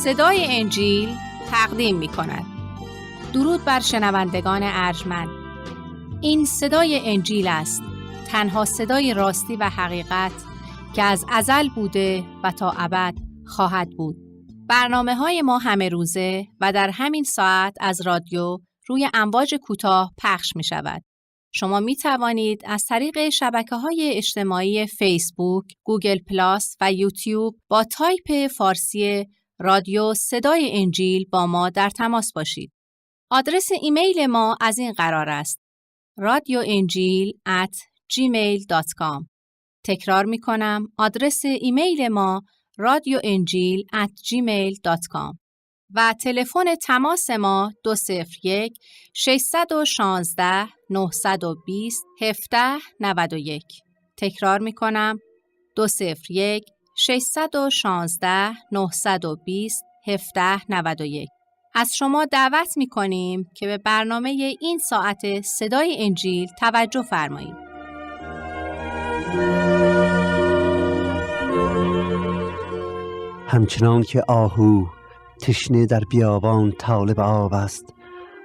صدای انجیل تقدیم می کند. درود بر شنوندگان ارجمند. این صدای انجیل است، تنها صدای راستی و حقیقت که از ازل بوده و تا ابد خواهد بود. برنامه‌های ما همه روزه و در همین ساعت از رادیو روی امواج کوتاه پخش می شود. شما می توانید از طریق شبکه‌های اجتماعی فیسبوک، گوگل پلاس و یوتیوب با تایپ فارسی رادیو صدای انجیل با ما در تماس باشید. آدرس ایمیل ما از این قرار است: radioenjil@gmail.com. تکرار می کنم، آدرس ایمیل ما radioenjil@gmail.com و تلفن تماس ما 201 616 920 1791. تکرار می کنم، 201 616 920 1791. از شما دعوت می کنیم که به برنامه این ساعت صدای انجیل توجه فرمایید. همچنان که آهو تشنه در بیابان طالب آب است،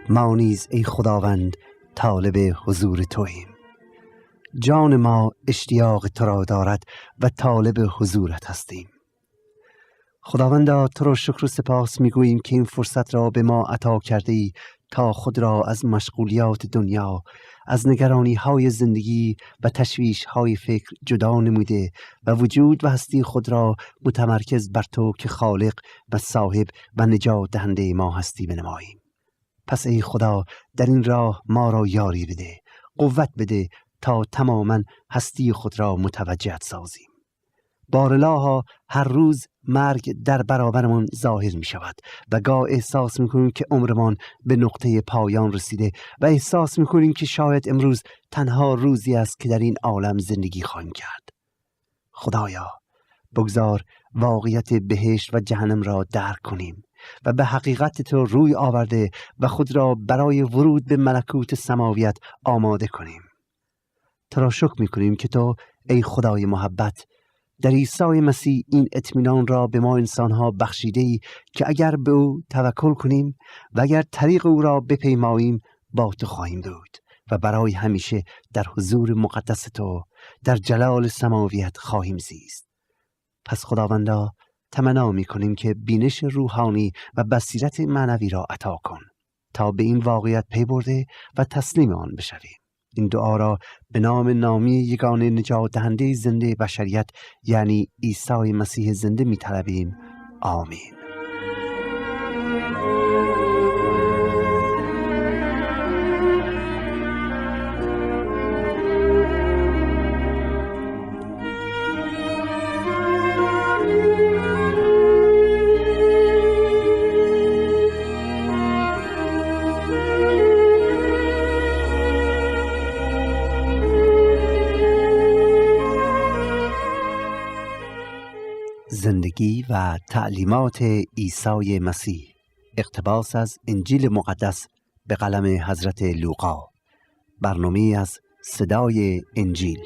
ما نیز ای خداوند طالب حضور توییم. جان ما اشتیاق تو را دارد و طالب حضورت هستیم. خداوندا، تو را شکر و سپاس میگوییم که این فرصت را به ما عطا کرده ای تا خود را از مشغولیات دنیا، از نگرانی های زندگی و تشویش های فکر جدا نموده و وجود و هستی خود را متمرکز بر تو که خالق و صاحب و نجات دهنده ما هستی بنماییم. پس ای خدا، در این راه ما را یاری بده، قوت بده تا تماما هستی خود را متوجهت سازیم. بارلاها هر روز مرگ در برابرمان ظاهر می شود و گاه احساس می کنیم که عمرمان به نقطه پایان رسیده و احساس می کنیم که شاید امروز تنها روزی است که در این عالم زندگی خواهیم کرد. خدایا، بگذار واقعیت بهشت و جهنم را درک کنیم و به حقیقت تو روی آورده و خود را برای ورود به ملکوت سماویت آماده کنیم. تو را شکر می کنیم که تو ای خدای محبت در عیسی مسیح این اطمینان را به ما انسانها بخشیده ای که اگر به او توکل کنیم و اگر طریق او را بپیماییم با تو خواهیم بود و برای همیشه در حضور مقدس تو در جلال سماویت خواهیم زیست. پس خداوندا، تمنا می کنیم که بینش روحانی و بصیرت معنوی را عطا کن تا به این واقعیت پی برده و تسلیم آن بشویم. این دعا را به نام نامی یگانه نجات دهنده زنده بشریت یعنی عیسی مسیح زنده می طلبیم. آمین. زندگی و تعلیمات عیسی مسیح، اقتباس از انجیل مقدس به قلم حضرت لوقا. برنامه از صدای انجیل.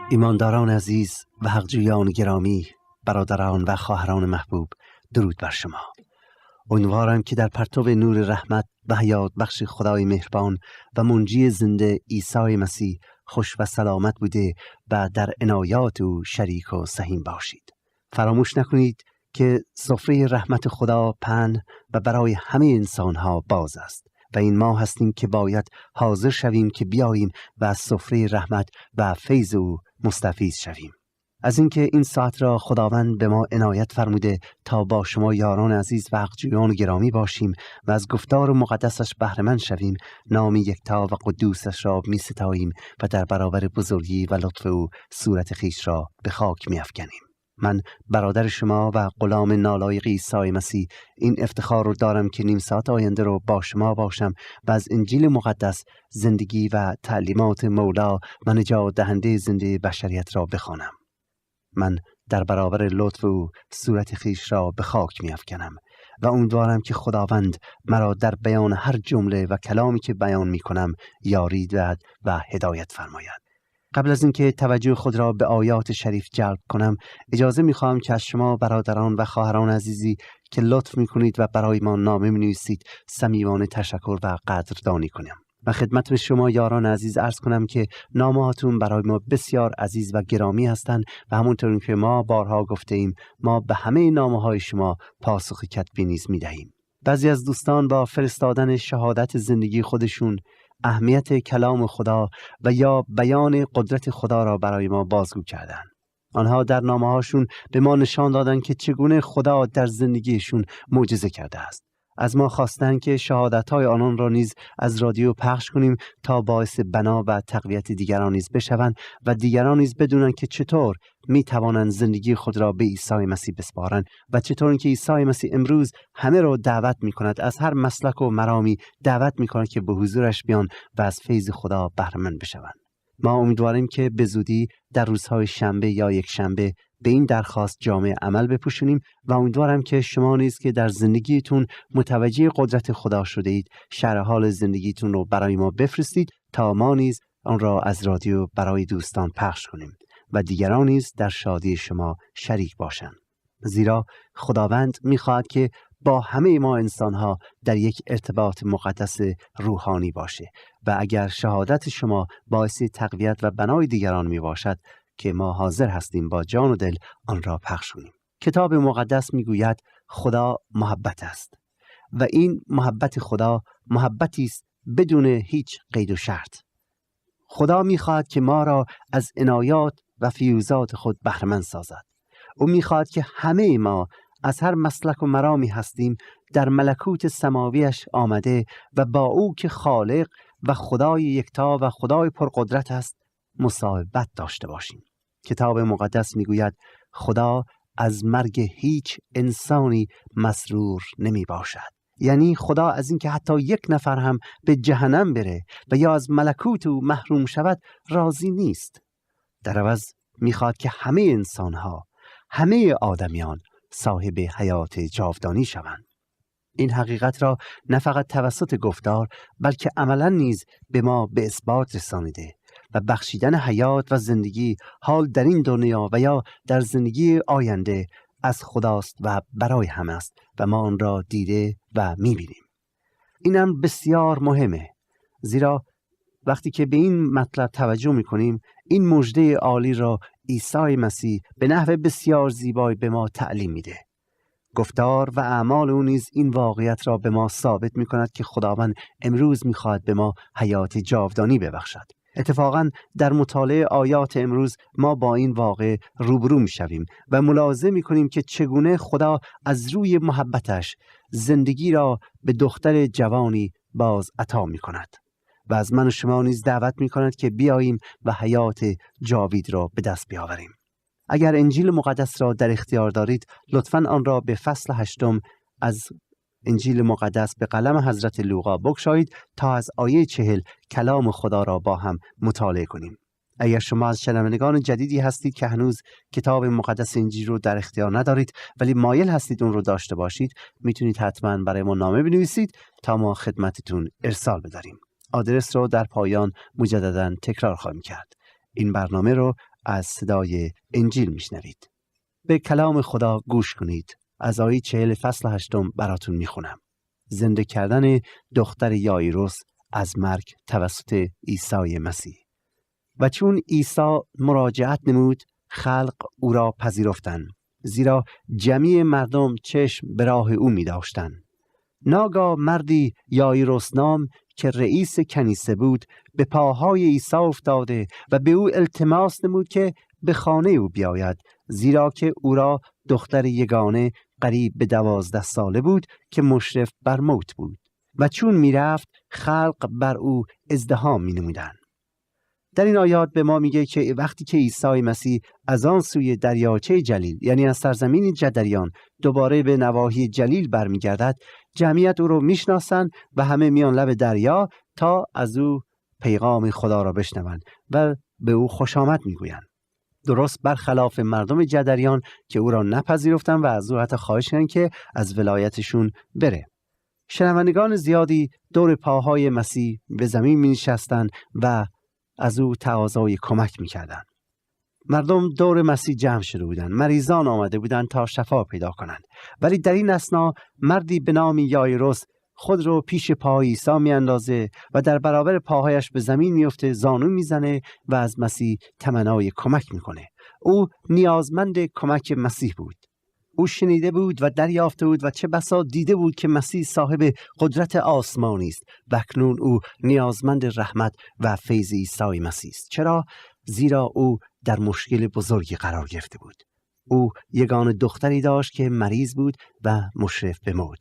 ایمانداران عزیز و حقجویان گرامی، برادران و خواهران محبوب، درود بر شما. امیدوارم که در پرتو نور رحمت و حیات بخش خدای مهربان و منجی زنده عیسی مسیح خوش و سلامت بوده و در عنایات او شریک و سهیم باشید. فراموش نکنید که سفره رحمت خدا پهن و برای همه انسانها باز است و این ما هستیم که باید حاضر شویم که بیاییم و از سفره رحمت و فیض او مستفیض شویم. از اینکه این ساعت را خداوند به ما عنایت فرموده تا با شما یاران عزیز و حقجویان گرامی باشیم و از گفتار مقدسش بهره مند شویم، نام یکتا و قدوسش را می ستاییم و در برابر بزرگی و لطف او صورت خویش را به خاک می افکنیم. من برادر شما و غلام نالایق عیسی مسیح این افتخار رو دارم که نیم ساعت آینده رو با شما باشم و از انجیل مقدس زندگی و تعلیمات مولا و نجات دهنده زنده بشریت را بخوانم. من در برابر لطف او صورت خویش را به خاک می افکنم و امیدوارم که خداوند مرا در بیان هر جمله و کلامی که بیان می کنم یاری دهد و هدایت فرماید. قبل از اینکه توجه خود را به آیات شریف جلب کنم، اجازه می خواهم که از شما برادران و خواهران عزیزی که لطف می کنید و برای ما نامه می نویسید صمیمانه تشکر و قدردانی کنم. و خدمت شما یاران عزیز عرض کنم که نامه‌هاتون برای ما بسیار عزیز و گرامی هستند و همونطور که ما بارها گفته ایم ما به همه نامه‌های شما پاسخ کتبی نیز می‌دهیم. بعضی از دوستان با فرستادن شهادت زندگی خودشون اهمیت کلام خدا و یا بیان قدرت خدا را برای ما بازگو کردند. آنها در نامه‌هاشون به ما نشان دادن که چگونه خدا در زندگیشون معجزه کرده است. از ما خواستند که شهادت‌های آنان را نیز از رادیو پخش کنیم تا باعث بنا و تقویت دیگران نیز بشوند و دیگران نیز بدونند که چطور می‌توانند زندگی خود را به عیسی مسیح بسپارند و چطور اینکه عیسی مسیح امروز همه را دعوت می‌کند، از هر مسلک و مرامی دعوت می‌کند که به حضورش بیان و از فیض خدا بهره مند بشوند. ما امیدواریم که به زودی در روزهای شنبه یا یک شنبه به این درخواست جامع عمل بپوشونیم و امیدوارم که شما نیز که در زندگیتون متوجه قدرت خدا شده اید شرح حال زندگیتون رو برای ما بفرستید تا ما نیز آن را از رادیو برای دوستان پخش کنیم و دیگران نیز در شادی شما شریک باشند. زیرا خداوند می‌خواهد که با همه ما انسان‌ها در یک ارتباط مقدس روحانی باشه و اگر شهادت شما باعث تقویت و بنای دیگران میباشد که ما حاضر هستیم با جان و دل آن را پخش کنیم. کتاب مقدس میگوید خدا محبت است و این محبت خدا محبتی است بدون هیچ قید و شرط. خدا میخواهد که ما را از عنایات و فیوزات خود بهره مند سازد. او میخواهد که همه ما از هر مسلک و مرامی هستیم در ملکوت سماویش آمده و با او که خالق و خدای یکتا و خدای پرقدرت است مصاحبت داشته باشیم. کتاب مقدس میگوید خدا از مرگ هیچ انسانی مسرور نمی باشد. یعنی خدا از اینکه حتی یک نفر هم به جهنم بره و یا از ملکوت او محروم شود راضی نیست. در عوض میخواد که همه انسانها، همه آدمیان صاحب حیات جاودانی شوند. این حقیقت را نه فقط توسط گفتار بلکه عملاً نیز به ما به اثبات رسانیده و بخشیدن حیات و زندگی حال در این دنیا و یا در زندگی آینده از خداست و برای همه است و ما آن را دیده و می‌بینیم. اینم بسیار مهمه، زیرا وقتی که به این مطلب توجه می‌کنیم این مژده عالی را عیسی مسیح به نحو بسیار زیبایی به ما تعلیم میده. گفتار و اعمال او نیز این واقعیت را به ما ثابت می‌کند که خداوند امروز می‌خواهد به ما حیات جاودانی ببخشد. اتفاقاً در مطالعه آیات امروز ما با این واقع روبرو می‌شویم و ملاحظه می‌کنیم که چگونه خدا از روی محبتش زندگی را به دختر جوانی باز عطا می‌کند و از من و شما نیز دعوت می‌کند که بیاییم و حیات جاوید را به دست بیاوریم. اگر انجیل مقدس را در اختیار دارید لطفاً آن را به فصل 8 از انجیل مقدس به قلم حضرت لوقا بگشایید تا از آیه 40 کلام خدا را با هم مطالعه کنیم. اگر شما از شنوندگان جدیدی هستید که هنوز کتاب مقدس انجیل رو در اختیار ندارید ولی مایل هستید اون رو داشته باشید، میتونید حتما برای ما نامه بنویسید تا ما خدمتتون ارسال بداریم. آدرس رو در پایان مجددا تکرار خواهیم کرد. این برنامه رو از صدای انجیل میشنوید. به کلام خدا گوش کنید. از آیه 40 فصل 8 براتون میخونم. زنده کردن دختر یایروس از مرگ توسط عیسی مسیح. و چون عیسی مراجعت نمود خلق او را پذیرفتند، زیرا جمیع مردم چشم به راه او می داشتند. ناگاه مردی یایروس نام که رئیس کنیسه بود به پاهای عیسی افتاده و به او التماس نمود که به خانه او بیاید، زیرا که او را دختر یگانه قریب به 12 ساله بود که مشرف بر موت بود. و چون می رفت خلق بر او ازدحام می نمودند. در این آیات به ما میگه که وقتی که عیسی مسیح از آن سوی دریاچه جلیل یعنی از سرزمین جدریان دوباره به نواحی جلیل برمیگردد، جمعیت او رو میشناسن و همه میان لب دریا تا از او پیغام خدا را بشنوند و به او خوش آمد میگویند. درست برخلاف مردم جدریان که او را نپذیرفتن و از او حتی خواهش کردند که از ولایتشون بره. شنوندگان زیادی دور پاهای مسیح به زمین می نشستند و از او تقاضای کمک می کردن. مردم دور مسیح جمع شده بودند. مریضان آمده بودند تا شفا پیدا کنند. ولی در این اثنا مردی به نام یایروس خود رو پیش پاهای عیسی می اندازه و در برابر پاهایش به زمین میفته، زانو میزنه و از مسیح تمنای کمک میکنه. او نیازمند کمک مسیح بود. او شنیده بود و دریافته بود و چه بسا دیده بود که مسیح صاحب قدرت آسمانی است و اکنون او نیازمند رحمت و فیض عیسی مسیح است. چرا؟ زیرا او در مشکل بزرگی قرار گرفته بود. او یگانه دختری داشت که مریض بود و مشرف به موت.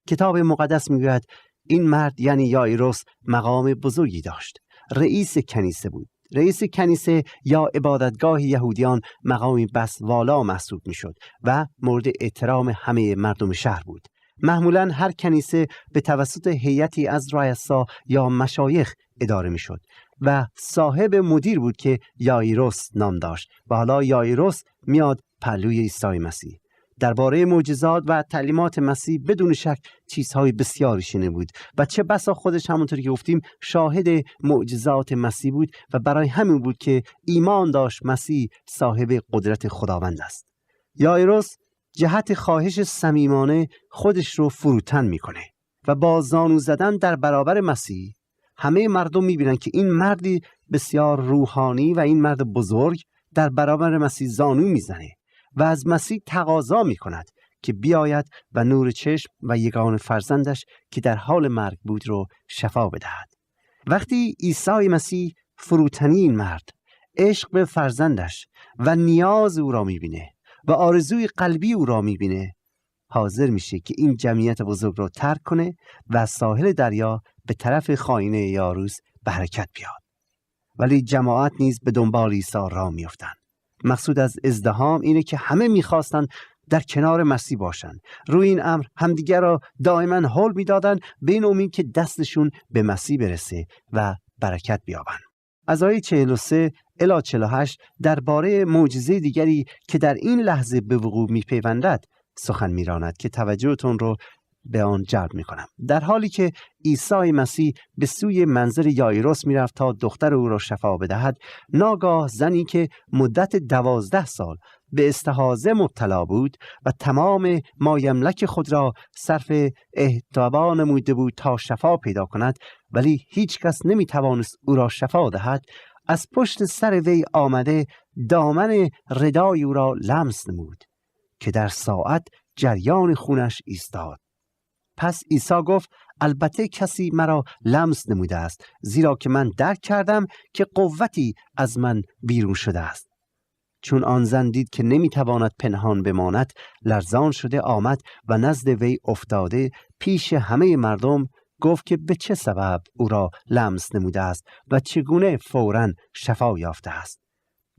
کتاب مقدس میگوید این مرد یعنی یایروس مقام بزرگی داشت. رئیس کنیسه بود. رئیس کنیسه یا عبادتگاه یهودیان مقامی بس والا محسوب میشد و مورد احترام همه مردم شهر بود. معمولا هر کنیسه به توسط هیئتی از رؤسا یا مشایخ اداره میشد و صاحب مدیر بود که یایروس نام داشت و حالا یایروس میاد پهلوی عیسی مسیح. درباره معجزات و تعلیمات مسیح بدون شک چیزهای بسیاری شنیده بود و چه بسا خودش همونطوری که گفتیم شاهد معجزات مسیح بود و برای همین بود که ایمان داشت مسیح صاحب قدرت خداوند است. یایروس جهت خواهش صمیمانه خودش رو فروتن میکنه و با زانو زدن در برابر مسیح همه مردم میبینن که این مردی بسیار روحانی و این مرد بزرگ در برابر مسیح زانو میزنه و از مسیح تقاضا می کند که بیاید و نور چشم و یگانه فرزندش که در حال مرگ بود رو شفا بدهد. وقتی عیسی مسیح فروتنی این مرد، عشق به فرزندش و نیاز او را می بینه و آرزوی قلبی او را می بینه، حاضر میشه که این جمعیت بزرگ رو ترک کنه و از ساحل دریا به طرف خاینه یاروس به حرکت بیاد. ولی جماعت نیز به دنبال عیسی راه میافتند. مقصود از ازدحام اینه که همه میخواستن در کنار مسیح باشن. روی این امر همدیگر را دائما حول میدادن به این امید که دستشون به مسیح برسه و برکت بیابن. از آیه 43 الی 48 درباره معجزه دیگری که در این لحظه به وقوع میپیوندد سخن میراند که توجهتون رو به آن جلب میکنم. در حالی که عیسی مسیح به سوی منزل یایروس میرفت تا دختر او را شفا بدهد، ناگاه زنی که مدت 12 سال به استحاضه مبتلا بود و تمام مایملک خود را صرف احتوا نموده بود تا شفا پیدا کند، ولی هیچ کس نمیتوانست او را شفا دهد، از پشت سر وی آمده دامن ردای او را لمس نمود که در ساعت جریان خونش ایستاد. پس عیسی گفت البته کسی مرا لمس نموده است، زیرا که من درک کردم که قوتی از من بیرون شده است. چون آن زن دید که نمیتواند پنهان بماند، لرزان شده آمد و نزد وی افتاده پیش همه مردم گفت که به چه سبب او را لمس نموده است و چگونه فوراً شفا یافته است.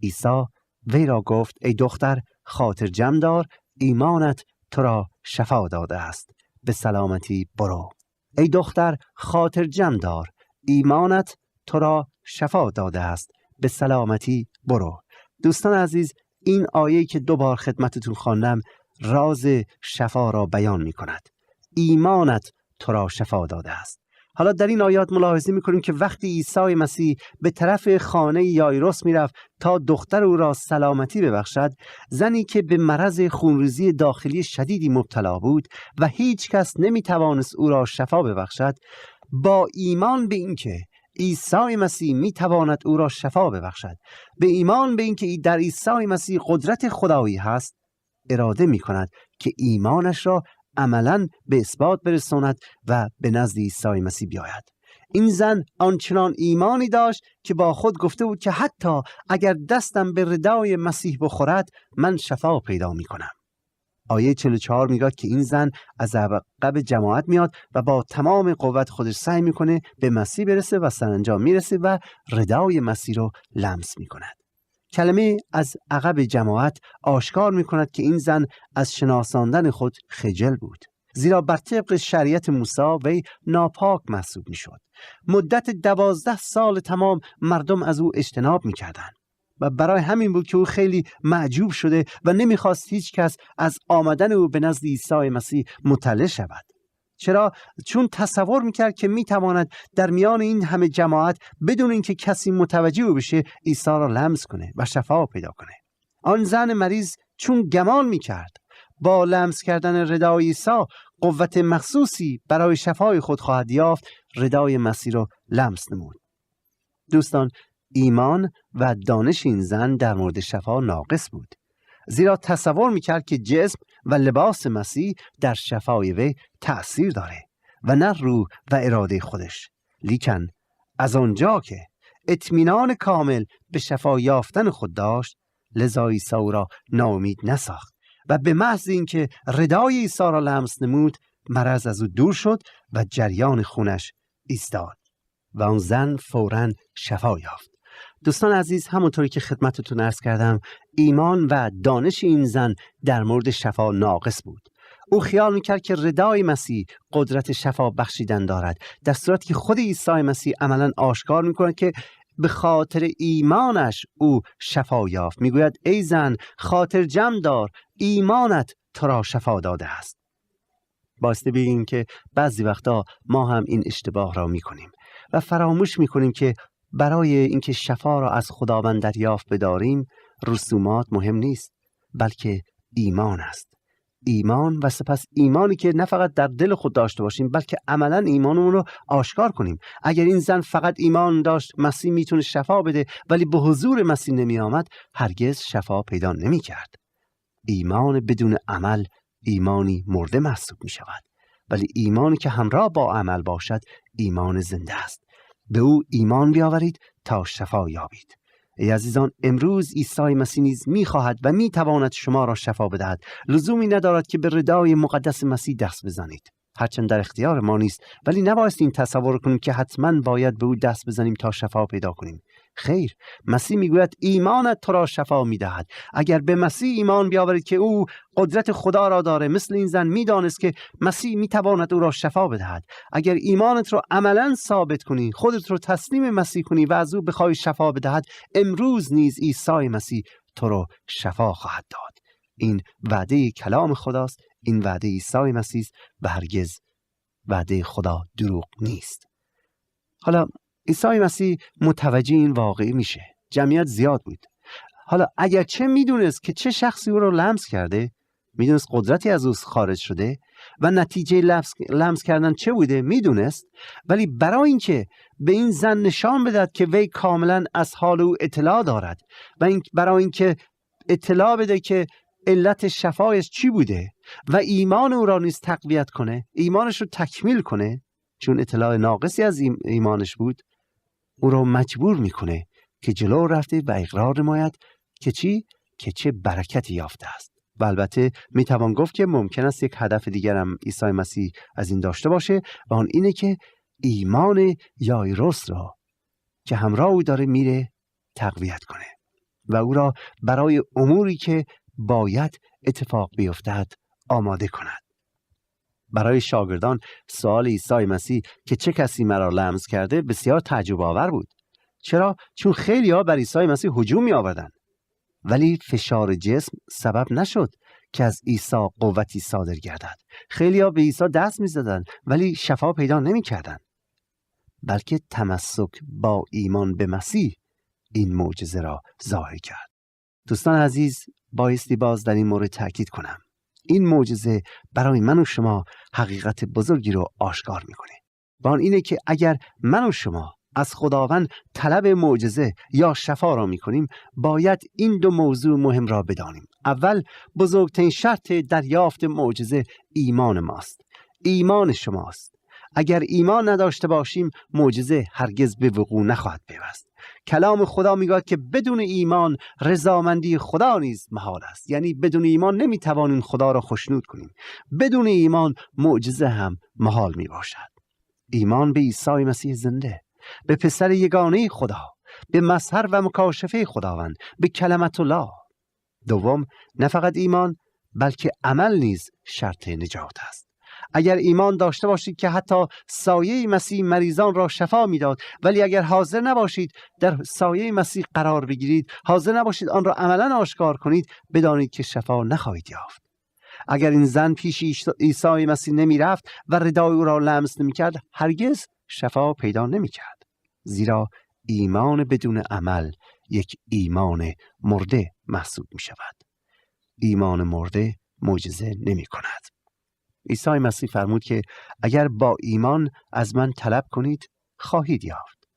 عیسی وی را گفت ای دختر خاطر جمع دار، ایمانت تو را شفا داده است، به سلامتی برو. ای دختر خاطر جمع دار، ایمانت تو را شفا داده است، به سلامتی برو. دوستان عزیز، این آیه که 2 بار خدمتتون خواندم راز شفا را بیان می کند. ایمانت تو را شفا داده است. حالا در این آیات ملاحظه می‌کنیم که وقتی عیسی مسیح به طرف خانه یایروس میرفت تا دختر او را سلامتی ببخشد، زنی که به مرض خونریزی داخلی شدیدی مبتلا بود و هیچ کس نمی‌توانست او را شفا ببخشد، با ایمان به اینکه عیسی مسیح می‌تواند او را شفا ببخشد، به ایمان به اینکه در عیسی مسیح قدرت خدایی هست، اراده می‌کند که ایمانش را عملاً به اثبات برساند و به نزد عیسی مسیح بیاید. این زن آنچنان ایمانی داشت که با خود گفته بود که حتی اگر دستم به ردای مسیح بخورد من شفا پیدا می کنم. آیه 44 میگه که این زن از عقب جماعت میاد و با تمام قوت خودش سعی میکنه به مسیح برسه و سرانجام میرسه و ردای مسیح رو لمس میکند. کلمه از عقب جماعت آشکار می کند که این زن از شناساندن خود خجل بود، زیرا بر طبق شریعت موسی وی ناپاک محسوب می شد. مدت 12 سال تمام مردم از او اجتناب می کردن. و برای همین بود که او خیلی معجوب شده و نمیخواست هیچ کس از آمدن او به نزد عیسی مسیح مطلع شود. چرا؟ چون تصور میکرد که میتواند در میان این همه جماعت بدون اینکه کسی متوجه او بشه عیسی را لمس کنه و شفا پیدا کنه. آن زن مریض چون گمان میکرد با لمس کردن ردای عیسی قوت مخصوصی برای شفای خود خواهد یافت، ردای مسیح را لمس نمود. دوستان، ایمان و دانش این زن در مورد شفا ناقص بود، زیرا تصور میکرد که جسم و لباس مسیح در شفای وی تأثیر داره و نه روح و اراده خودش. لیکن از آنجا که اطمینان کامل به شفا یافتن خود داشت، لذا عیسی او را ناامید نساخت و به محض اینکه ردای عیسی را لمس نمود، مرض از او دور شد و جریان خونش ایستاد و آن زن فوراً شفا یافت. دوستان عزیز، همونطوری که خدمتتون عرض کردم، ایمان و دانش این زن در مورد شفا ناقص بود. او خیال میکرد که ردای مسیح قدرت شفا بخشیدن دارد، در صورتی که خود عیسی مسیح عملاً آشکار میکنه که به خاطر ایمانش او شفا یافت. میگوید ای زن، خاطر جمع دار، ایمانت تو را شفا داده است. باسته بگیم که بعضی وقتا ما هم این اشتباه را میکنیم و فراموش میکنیم که برای اینکه شفا را از خداوند دریافت بداریم، رسومات مهم نیست، بلکه ایمان است. ایمان و سپس ایمانی که نه فقط در دل خود داشته باشیم، بلکه عملا ایمانمون رو آشکار کنیم. اگر این زن فقط ایمان داشت مسیح میتونه شفا بده ولی به حضور مسیح نمی آمد، هرگز شفا پیدا نمی کرد. ایمان بدون عمل ایمانی مرده محسوب می شود، ولی ایمانی که همراه با عمل باشد ایمان زنده است. به او ایمان بیاورید تا شفا یابید. ای عزیزان، امروز عیسی مسیح نیز می‌خواهد و می‌تواند شما را شفا بدهد. لزومی ندارد که به ردای مقدس مسیح دست بزنید، هرچند در اختیار ما نیست، ولی نباید این تصور کنیم که حتما باید به او دست بزنیم تا شفا پیدا کنیم. خیر، مسیح میگوید ایمانت تو را شفا میدهد. اگر به مسیح ایمان بیاورید که او قدرت خدا را داره، مثل این زن میدانست که مسیح میتواند او را شفا بدهد. اگر ایمانت رو عملا ثابت کنی، خودت رو تسلیم مسیح کنی و از او بخوای شفا بدهد، امروز نیز عیسی مسیح تو را شفا خواهد داد. این وعده کلام خداست، این وعده عیسی مسیح و هرگز وعده خدا دروغ نیست. حالا عیسی مسیح متوجه این واقعی میشه. جمعیت زیاد بود. حالا اگر چه میدونست که چه شخصی او رو لمس کرده، میدونست قدرتی از او خارج شده و نتیجه لمس کردن چه بوده میدونست، ولی برای اینکه به این زن نشان بدهد که وی کاملا از حال او اطلاع دارد و برای اینکه اطلاع بده که علت شفایش چی بوده و ایمان او را نیز تقویت کنه، ایمانش رو تکمیل کنه، چون اطلاع ناقصی از ایمانش بود، او را مجبور میکنه که جلو رفته و اقرار نماید که چی؟ که چه برکتی یافته است. و البته میتوان گفت که ممکن است یک هدف دیگر هم عیسی مسیح از این داشته باشه و آن اینه که ایمان یایروس را که همراه او داره میره تقویت کنه و او را برای اموری که باید اتفاق بیفتد آماده کند. برای شاگردان سوال عیسی مسیح که چه کسی مرا لمس کرده بسیار تعجب آور بود. چرا؟ چون خیلی‌ها بر عیسی مسیح هجوم می آوردند، ولی فشار جسم سبب نشد که از عیسی قوتی صادر گردد. خیلی‌ها به عیسی دست می زدند ولی شفا پیدا نمی کردند، بلکه تمسک با ایمان به مسیح این معجزه را ظاهر کرد. دوستان عزیز، بایستی باز در این مورد تأکید کنم، این معجزه برای من و شما حقیقت بزرگی رو آشکار میکنه. و آن اینه که اگر من و شما از خداوند طلب معجزه یا شفا را میکنیم، باید این دو موضوع مهم را بدانیم. اول، بزرگترین شرط دریافت معجزه ایمان ماست، ایمان شماست. اگر ایمان نداشته باشیم معجزه هرگز به وقوع نخواهد پیوست. کلام خدا میگه که بدون ایمان رضامندی خدا نیز محال است. یعنی بدون ایمان نمیتوانیم خدا را خوشنود کنیم. بدون ایمان معجزه هم محال میباشد. ایمان به عیسی مسیح زنده، به پسر یگانه خدا، به مظهر و مکاشفه خداوند، به کلمت الله. دوم، نه فقط ایمان بلکه عمل نیز شرط نجات است. اگر ایمان داشته باشید که حتی سایه مسیح مریضان را شفا میداد، ولی اگر حاضر نباشید در سایه مسیح قرار بگیرید، حاضر نباشید آن را عملاً آشکار کنید، بدانید که شفا نخواهید یافت. اگر این زن پیش عیسی مسیح نمی رفت و ردای او را لمس نمی کرد، هرگز شفا پیدا نمی کرد. زیرا ایمان بدون عمل یک ایمان مرده محسوب می شود. ایمان مرده معجزه نمی کند. عیسی مسیح فرمود که اگر با ایمان از من طلب کنید خواهید یافت.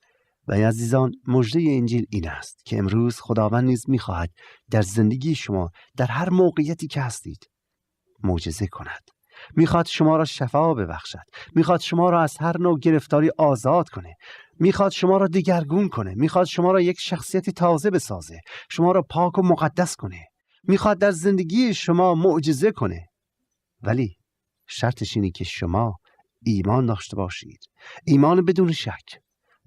و عزیزان، مژده انجیل این است که امروز خداوند نیز می خواهد در زندگی شما در هر موقعیتی که هستید معجزه کند. میخواد شما را شفا ببخشد. میخواد شما را از هر نوع گرفتاری آزاد کنه. میخواد شما را دگرگون کنه. میخواد شما را یک شخصیت تازه بسازه. شما را پاک و مقدس کنه. میخواد در زندگی شما معجزه کنه. ولی شرطش اینه که شما ایمان داشته باشید. ایمان بدون شک.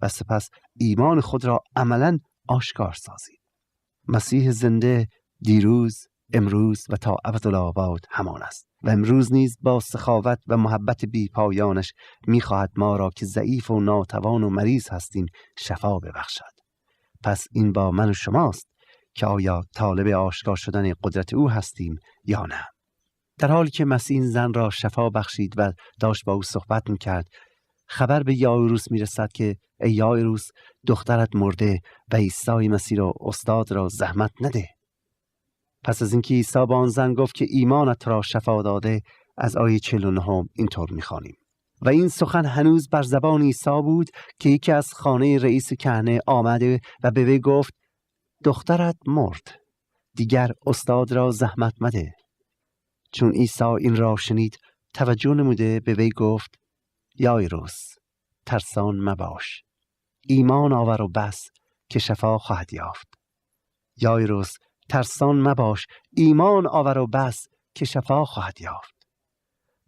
و سپس ایمان خود را عملاً آشکار سازید. مسیح زنده دیروز، امروز و تا ابدالآباد همان است و امروز نیز با سخاوت و محبت بی پایانش می‌خواهد ما را که ضعیف و ناتوان و مریض هستیم شفا ببخشد. پس این با من و شماست که آیا طالب آشکار شدن قدرت او هستیم یا نه. در حالی که مسیح این زن را شفا بخشید و داشت با او صحبت می‌کرد، خبر به یایروس میرسد که ای یایروس، دخترت مرده و عیسی مسیح را استاد را زحمت نده. پس از اینکه عیسی با آن زن گفت که ایمانت را شفا داده، از آیه 49 اینطور می‌خوانیم: و این سخن هنوز بر زبان عیسی بود که یکی از خانه رئیس کهنه آمده و به وی گفت دخترت مرد، دیگر استاد را زحمت مده. چون عیسی این را شنید توجه نموده به وی گفت یایروس، ترسان مباش، ایمان آور و بس که شفا خواهد یافت. یایروس، ترسان مباش، ایمان آور و بس که شفا خواهد یافت.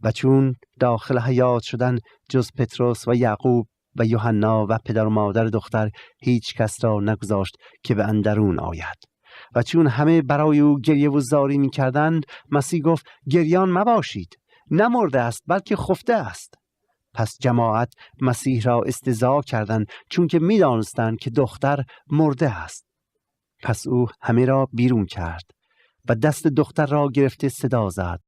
و چون داخل حیاط شدن جز پتروس و یعقوب و یوحنا و پدر و مادر دختر هیچ کس را نگذاشت که به اندرون آید. و چون همه برای او گریه و زاری می کردند، مسیح گفت گریان مباشید، نمرده است بلکه خفته است. پس جماعت مسیح را استهزا کردند، چون که می دانستند که دختر مرده است. پس او همه را بیرون کرد و دست دختر را گرفته صدا زد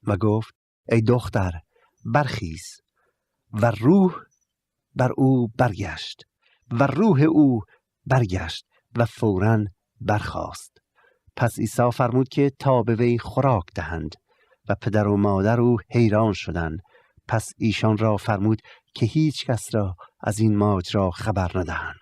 و گفت ای دختر، برخیز. و روح بر او برگشت و روح او برگشت و فوراً برخاست. پس عیسی فرمود که تا به وی خوراک دهند و پدر و مادر او حیران شدند. پس ایشان را فرمود که هیچ کس را از این ماجرا خبر ندهند.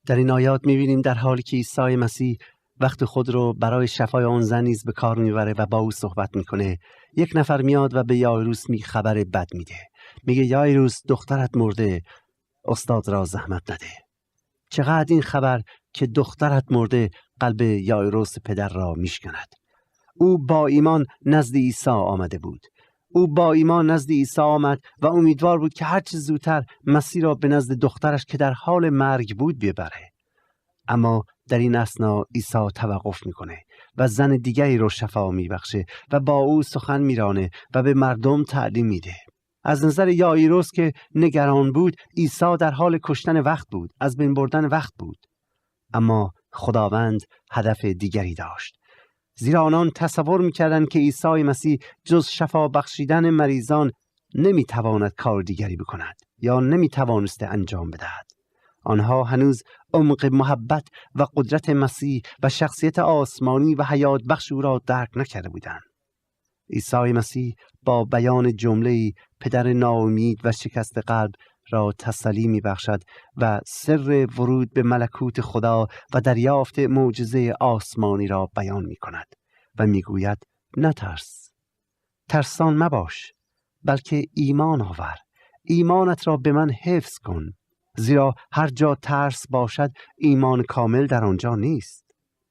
در این آیات می‌بینیم در حالی که عیسی مسیح وقت خود رو برای شفای آن زن نیز به کار میبره و با او صحبت میکنه، یک نفر میاد و به یایروس خبر بد میده. میگه یایروس، دخترت مرده، استاد را زحمت نده. چقدر این خبر که دخترت مرده قلب یایروس پدر را میشکند. او با ایمان نزد عیسی آمده بود. او با ایمان نزد عیسی آمد و امیدوار بود که هرچه زودتر مسیح را به نزد دخترش که در حال مرگ بود ببره. اما در این اثنا عیسی توقف میکنه و زن دیگری رو شفا میبخشه و با او سخن میرانه و به مردم تعلیم میده. از نظر یایروس که نگران بود، عیسی در حال کشتن وقت بود، از بین بردن وقت بود. اما خداوند هدف دیگری داشت. زیرا آنان تصور میکردند که عیسی مسیح جز شفا بخشیدن مریضان نمیتواند کار دیگری بکند یا نمیتوانسته انجام بدهد. آنها هنوز عمق محبت و قدرت مسیح و شخصیت آسمانی و حیات بخش او را درک نکرده بودند. عیسی مسیح با بیان جمله‌ای پدر ناامید و شکست قلب را تسلی می‌بخشد و سر ورود به ملکوت خدا و دریافت معجزه آسمانی را بیان می‌کند و می‌گوید نترس، ترسان مباش، بلکه ایمان آور، ایمانت را به من حفظ کن، زیرا هر جا ترس باشد ایمان کامل در آنجا نیست.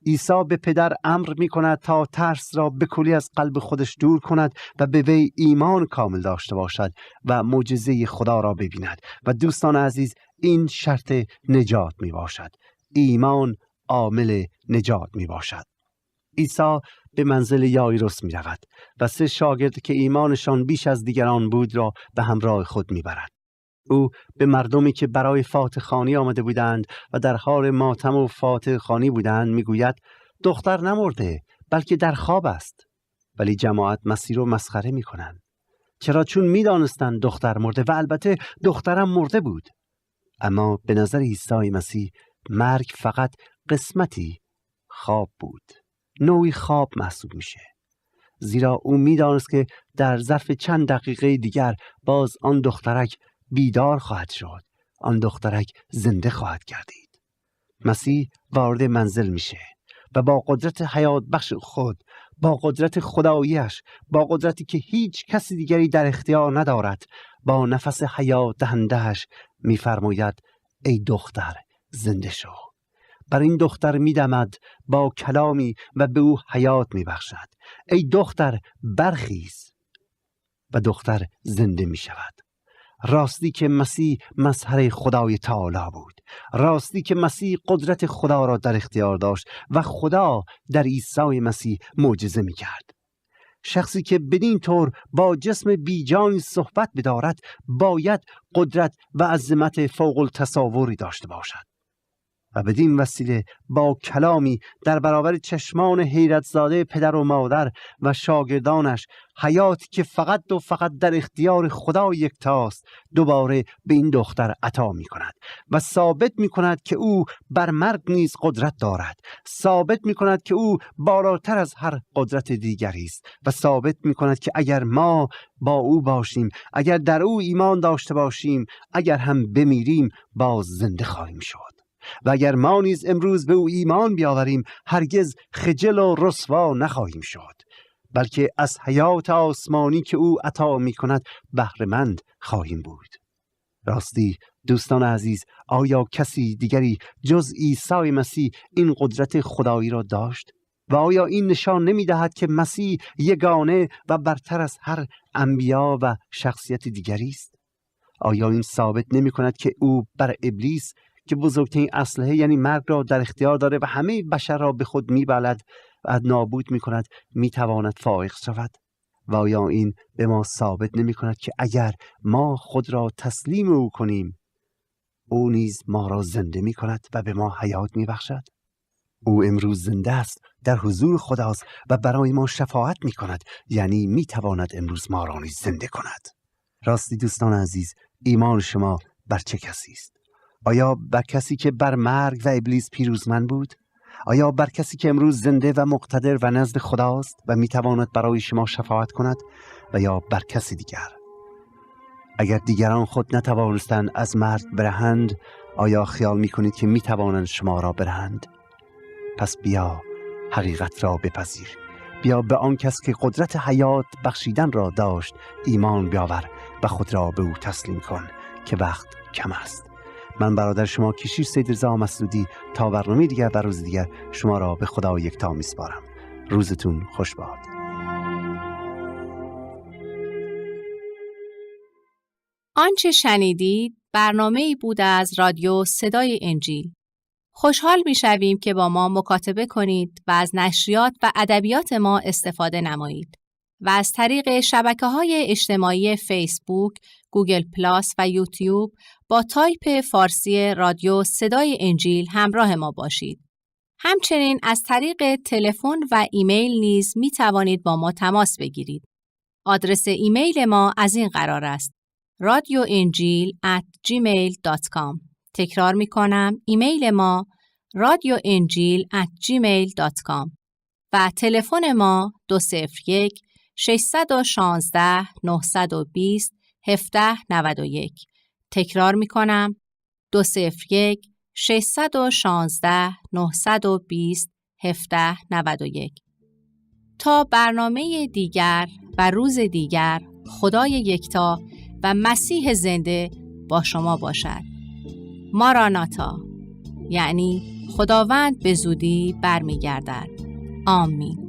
عیسی به پدر امر می کند تا ترس را به کلی از قلب خودش دور کند و به وی ایمان کامل داشته باشد و معجزه خدا را ببیند. و دوستان عزیز، این شرط نجات می باشد. ایمان عامل نجات می باشد. عیسی به منزل یایروس می رود و 3 شاگرد که ایمانشان بیش از دیگران بود را به همراه خود می برد. او به مردمی که برای فاتح خوانی آمده بودند و در حال ماتم و فاتح خوانی بودند می گوید دختر نمرده بلکه در خواب است. ولی جماعت مسیح را مسخره می کنند. چرا؟ چون می دانستند دختر مرده و البته دخترم مرده بود. اما به نظر عیسی مسیح مرگ فقط قسمتی خواب بود. نوعی خواب محسوب میشه. زیرا او میدانست که در ظرف چند دقیقه دیگر باز آن دخترک بیدار خواهد شد. آن دخترک زنده خواهد گردید. مسیح وارد منزل میشه و با قدرت حیات بخش خود، با قدرت خداییش، با قدرتی که هیچ کسی دیگری در اختیار ندارد، با نفس حیات دهندهش میفرماید ای دختر زنده شو. بر این دختر میدمد با کلامی و به او حیات میبخشد. ای دختر برخیز. و دختر زنده میشود. راستی که مسیح مظهر خدای تعالی بود. راستی که مسیح قدرت خدا را در اختیار داشت و خدا در عیسی مسیح معجزه میکرد. شخصی که بدین طور با جسم بیجانی صحبت بدارد باید قدرت و عظمت فوق التصوری داشته باشد و بدین وسیله با کلامی در برابر چشمان حیرت زاده پدر و مادر و شاگردانش حیاتی که فقط و فقط در اختیار خدا یکتاست دوباره به این دختر عطا می کند و ثابت می کند که او بر مرگ نیز قدرت دارد. ثابت می کند که او بالاتر از هر قدرت دیگری است و ثابت می کند که اگر ما با او باشیم، اگر در او ایمان داشته باشیم، اگر هم بمیریم باز زنده خواهیم شد. و اگر ما نیز امروز به او ایمان بیاوریم هرگز خجل و رسوا نخواهیم شد، بلکه از حیات آسمانی که او عطا می کند بهره مند خواهیم بود. راستی دوستان عزیز، آیا کسی دیگری جز عیسی مسیح این قدرت خدایی را داشت؟ و آیا این نشان نمی دهد که مسیح یگانه و برتر از هر انبیا و شخصیت دیگری است؟ آیا این ثابت نمی کند که او بر ابلیس که بزرگترین اسلحه یعنی مرگ را در اختیار داره و همه بشر را به خود میبلد و نابود میکند میتواند فائق شود؟ و آیا این به ما ثابت نمی کند که اگر ما خود را تسلیم او کنیم او نیز ما را زنده می کند و به ما حیات می بخشد؟ او امروز زنده است، در حضور خداست و برای ما شفاعت می کند، یعنی می تواند امروز ما را نیز زنده کند. راستی دوستان عزیز، ایمان شما بر چه کسی است؟ آیا بر کسی که بر مرگ و ابلیس پیروزمند بود؟ آیا بر کسی که امروز زنده و مقتدر و نزد خداست و میتواند برای شما شفاعت کند، و یا بر کسی دیگر؟ اگر دیگران خود نتوانستند از مرگ برهند، آیا خیال میکنید که میتوانند شما را برهند؟ پس بیا حقیقت را بپذیر، بیا به آن کس که قدرت حیات بخشیدن را داشت ایمان بیاور و خود را به او تسلیم کن که وقت کم است. من برادر شما کشیش سید رضا مسعودی تا برنامه دیگر و روز دیگر شما را به خدا یکتا میسپارم. روزتون خوش باد. آنچه شنیدید برنامه‌ای بود از رادیو صدای انجیل. خوشحال می‌شویم که با ما مکاتبه کنید و از نشریات و ادبیات ما استفاده نمایید و از طریق شبکه‌های اجتماعی فیسبوک، گوگل پلاس و یوتیوب با تایپ فارسی رادیو صدای انجیل همراه ما باشید. همچنین از طریق تلفن و ایمیل نیز می توانید با ما تماس بگیرید. آدرس ایمیل ما از این قرار است: radioenjil@gmail.com. تکرار می کنم، ایمیل ما radioenjil@gmail.com و تلفن ما 201 616 920 1791. تکرار می کنم، 201 616 920 1791. تا برنامه دیگر و روز دیگر، خدای یکتا و مسیح زنده با شما باشد. ماراناتا، یعنی خداوند به زودی برمیگردد. آمین.